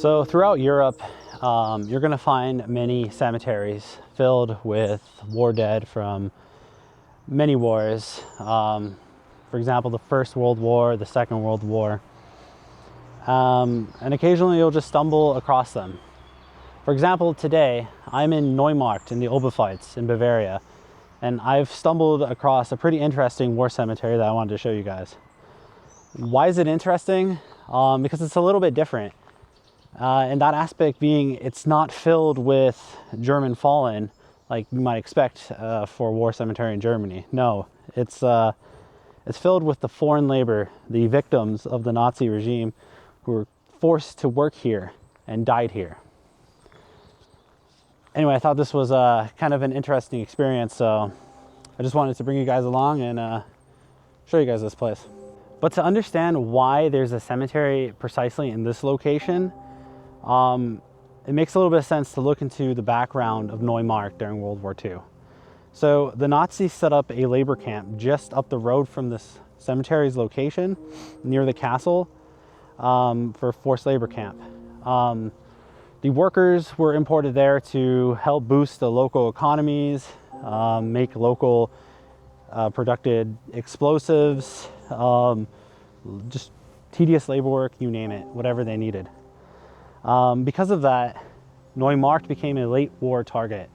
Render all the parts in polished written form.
So throughout Europe, you're going to find many cemeteries filled with war dead from many wars. For example, the First World War, the Second World War. And occasionally you'll just stumble across them. For example, today I'm in Neumarkt in the Oberpfalz in Bavaria, and I've stumbled across a pretty interesting war cemetery that I wanted to show you guys. Why is it interesting? Because it's a little bit different. And that aspect being it's not filled with German fallen like you might expect for a war cemetery in Germany. No, it's filled with the foreign labor, the victims of the Nazi regime who were forced to work here and died here. Anyway, I thought this was kind of an interesting experience, so I just wanted to bring you guys along and show you guys this place. But to understand why there's a cemetery precisely in this location, it makes a little bit of sense to look into the background of Neumarkt during World War II. So the Nazis set up a labor camp just up the road from this cemetery's location near the castle for forced labor camp. The workers were imported there to help boost the local economies, make local productive explosives, just tedious labor work, you name it, whatever they needed. Because of that, Neumarkt became a late war target.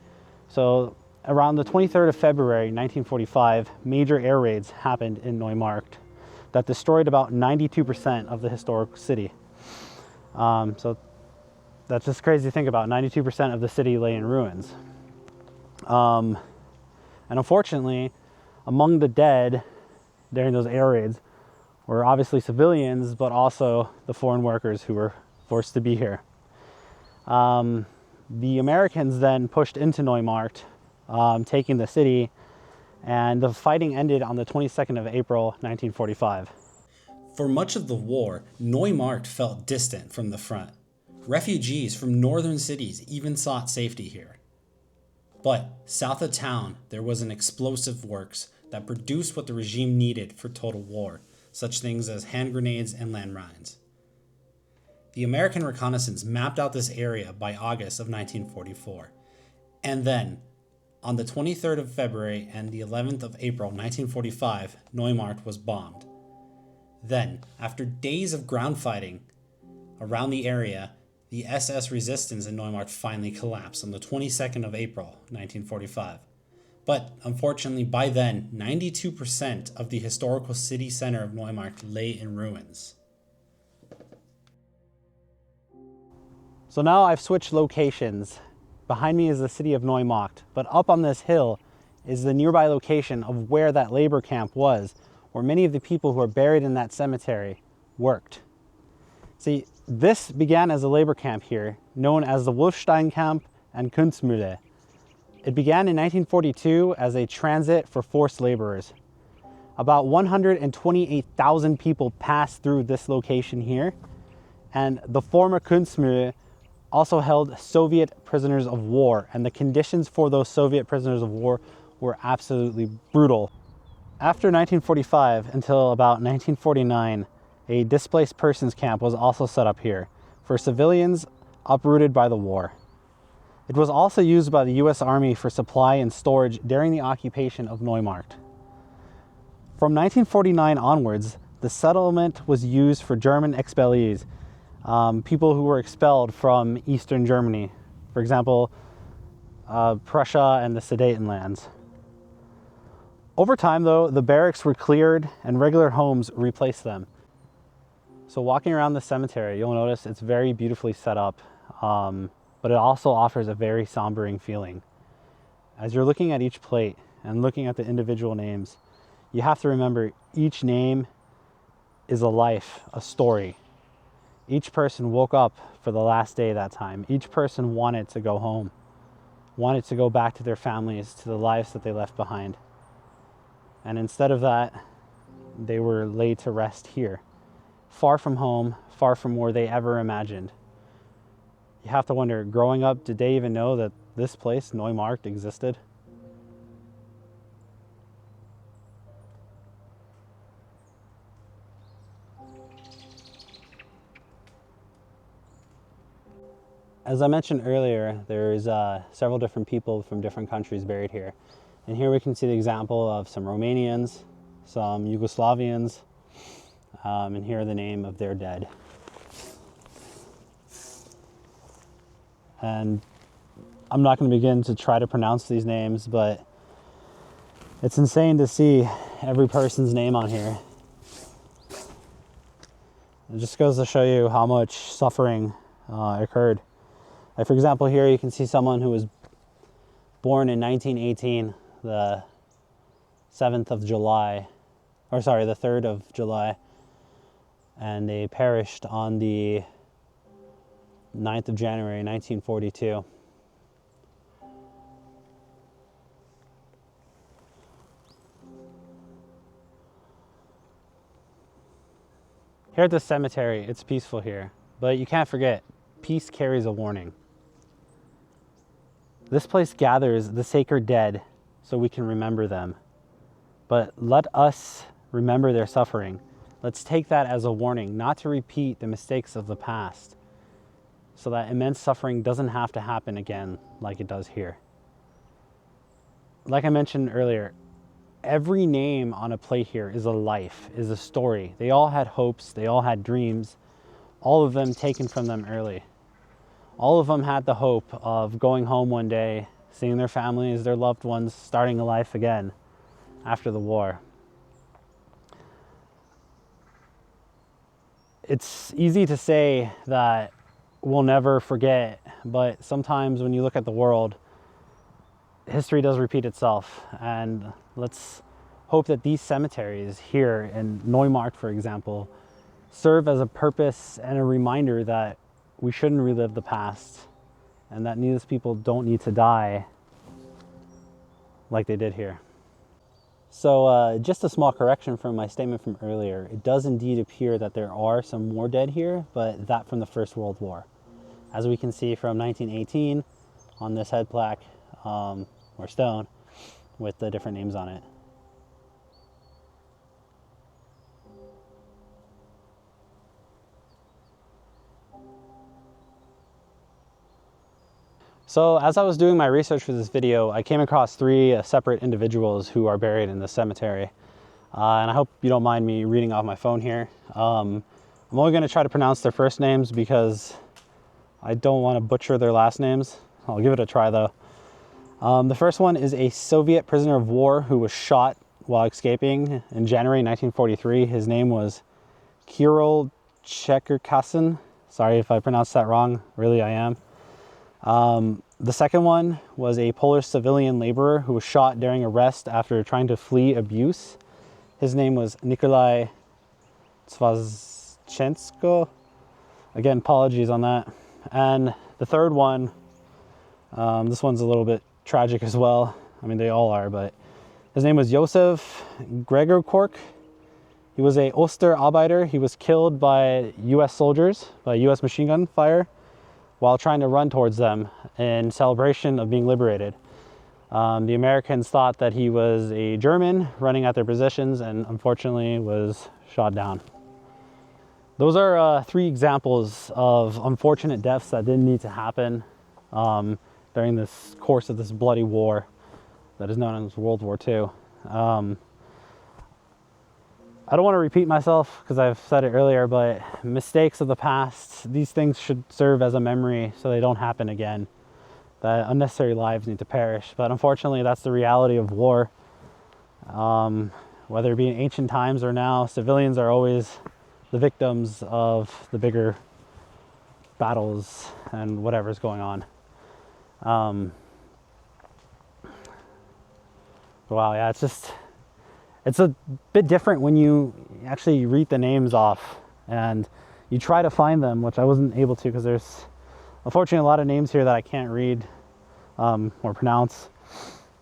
So around the 23rd of February 1945, major air raids happened in Neumarkt that destroyed about 92% of the historic city. So that's just crazy to think about. 92% of the city lay in ruins. And unfortunately, among the dead during those air raids were obviously civilians, but also the foreign workers who were forced to be here. The Americans then pushed into Neumarkt, taking the city, and the fighting ended on the 22nd of April 1945. For much of the war, Neumarkt felt distant from the front. Refugees from northern cities even sought safety here. But south of town, there was an explosive works that produced what the regime needed for total war, such things as hand grenades and landmines. The American reconnaissance mapped out this area by August of 1944. And then, on the 23rd of February and the 11th of April 1945, Neumarkt was bombed. Then, after days of ground fighting around the area, the SS resistance in Neumarkt finally collapsed on the 22nd of April 1945. But unfortunately, by then, 92% of the historical city center of Neumarkt lay in ruins. So now I've switched locations. Behind me is the city of Neumarkt, but up on this hill is the nearby location of where that labor camp was, where many of the people who are buried in that cemetery worked. See, this began as a labor camp here, known as the Wolfstein camp and Kunstmühle. It began in 1942 as a transit for forced laborers. About 128,000 people passed through this location here, and the former Kunstmühle also held Soviet prisoners of war, and the conditions for those Soviet prisoners of war were absolutely brutal. After 1945 until about 1949, a displaced persons camp was also set up here for civilians uprooted by the war. It was also used by the US Army for supply and storage during the occupation of Neumarkt. From 1949 onwards, the settlement was used for German expellees, people who were expelled from Eastern Germany, for example, Prussia and the Sudetenlands. Over time, though, the barracks were cleared and regular homes replaced them. So walking around the cemetery, you'll notice it's very beautifully set up, but it also offers a very sombering feeling. As you're looking at each plate and looking at the individual names, you have to remember each name is a life, a story. Each person woke up for the last day that time. Each person wanted to go home, wanted to go back to their families, to the lives that they left behind. And instead of that, they were laid to rest here, far from home, far from where they ever imagined. You have to wonder, growing up, did they even know that this place, Neumarkt, existed? As I mentioned earlier, there's several different people from different countries buried here. And here we can see the example of some Romanians, some Yugoslavians, and here are the name of their dead. And I'm not going to begin to try to pronounce these names, but it's insane to see every person's name on here. It just goes to show you how much suffering occurred. Like for example, here you can see someone who was born in 1918, the 7th of July, or sorry, the 3rd of July, and they perished on the 9th of January, 1942. Here at the cemetery, it's peaceful here, but you can't forget, peace carries a warning. This place gathers the sacred dead so we can remember them. But let us remember their suffering. Let's take that as a warning, not to repeat the mistakes of the past, so that immense suffering doesn't have to happen again like it does here. Like I mentioned earlier, every name on a plate here is a life, is a story. They all had hopes, they all had dreams, all of them taken from them early. All of them had the hope of going home one day, seeing their families, their loved ones, starting a life again after the war. It's easy to say that we'll never forget, but sometimes when you look at the world, history does repeat itself. And let's hope that these cemeteries here in Neumarkt, for example, serve as a purpose and a reminder that we shouldn't relive the past, and that these people don't need to die like they did here. So just a small correction from my statement from earlier. It does indeed appear that there are some more dead here, but that from the First World War. As we can see from 1918 on this head plaque or stone with the different names on it. So as I was doing my research for this video, I came across three separate individuals who are buried in this cemetery. And I hope you don't mind me reading off my phone here. I'm only going to try to pronounce their first names because I don't want to butcher their last names. I'll give it a try though. The first one is a Soviet prisoner of war who was shot while escaping in January 1943. His name was Kirill Cherkassin. Sorry if I pronounced that wrong, really I am. The second one was a Polish civilian laborer who was shot during arrest after trying to flee abuse. His name was Nikolai Zwazchenko. Again, apologies on that. And the third one, this one's a little bit tragic as well. I mean, they all are, but his name was Josef Gregorkork. He was a Osterarbeiter. He was killed by U.S. soldiers, by U.S. machine gun fire, while trying to run towards them in celebration of being liberated. The Americans thought that he was a German running at their positions and unfortunately was shot down. Those are three examples of unfortunate deaths that didn't need to happen during this course of this bloody war that is known as World War II. I don't want to repeat myself because I've said it earlier, but mistakes of the past, these things should serve as a memory so they don't happen again. That unnecessary lives need to perish. But unfortunately, that's the reality of war. Whether it be in ancient times or now, civilians are always the victims of the bigger battles and whatever's going on. Wow, yeah, it's a bit different when you actually read the names off and you try to find them, which I wasn't able to because there's unfortunately a lot of names here that I can't read or pronounce.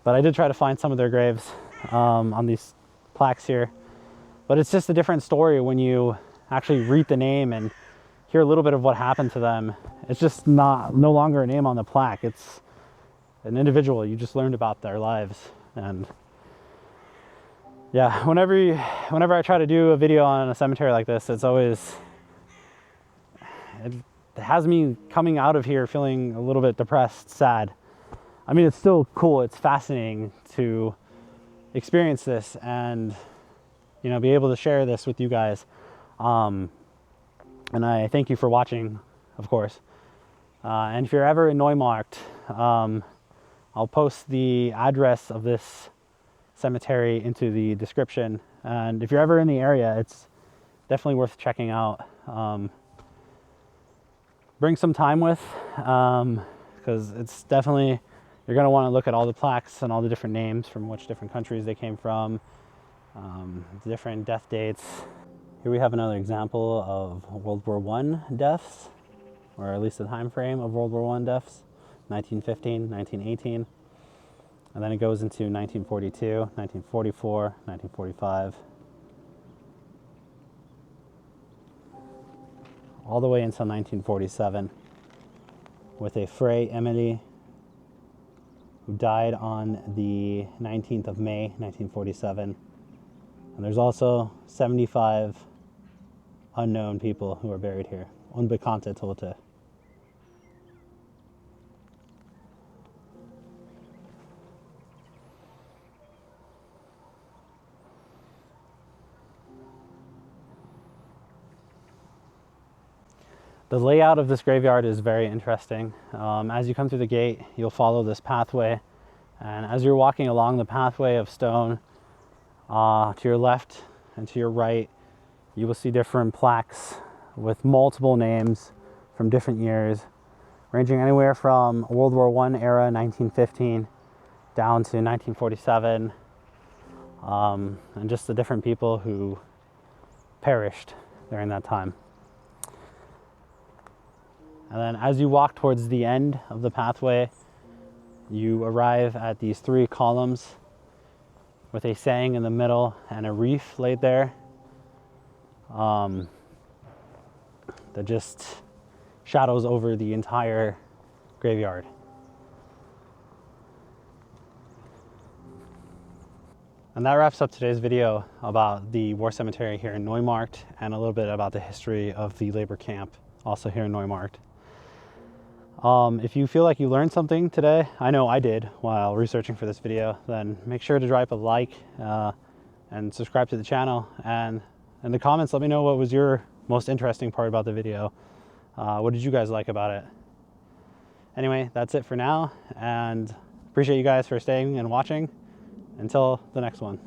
But I did try to find some of their graves on these plaques here. But it's just a different story when you actually read the name and hear a little bit of what happened to them. It's just no longer a name on the plaque. It's an individual. You just learned about their lives. And yeah, whenever I try to do a video on a cemetery like this, it has me coming out of here feeling a little bit depressed, sad. I mean, it's still cool. It's fascinating to experience this and, you know, be able to share this with you guys. And I thank you for watching, of course. And if you're ever in Neumarkt, I'll post the address of this cemetery into the description. And if you're ever in the area, it's definitely worth checking out. Bring some time with, because it's definitely, you're going to want to look at all the plaques and all the different names from which different countries they came from, the different death dates. Here we have another example of World War I deaths, or at least the time frame of World War I deaths, 1915, 1918. And then it goes into 1942, 1944, 1945. All the way until 1947 with a Frey Emily who died on the 19th of May, 1947. And there's also 75 unknown people who are buried here. Unbekannte Tote. The layout of this graveyard is very interesting. As you come through the gate, you'll follow this pathway. And as you're walking along the pathway of stone, to your left and to your right, you will see different plaques with multiple names from different years, ranging anywhere from World War I era, 1915, down to 1947, and just the different people who perished during that time. And then as you walk towards the end of the pathway, you arrive at these 3 columns with a saying in the middle and a wreath laid there, that just shadows over the entire graveyard. And that wraps up today's video about the war cemetery here in Neumarkt and a little bit about the history of the labor camp also here in Neumarkt. If you feel like you learned something today, I know I did while researching for this video, then make sure to drop a like and subscribe to the channel. And in the comments, let me know what was your most interesting part about the video. What did you guys like about it? Anyway, that's it for now, and appreciate you guys for staying and watching. Until the next one.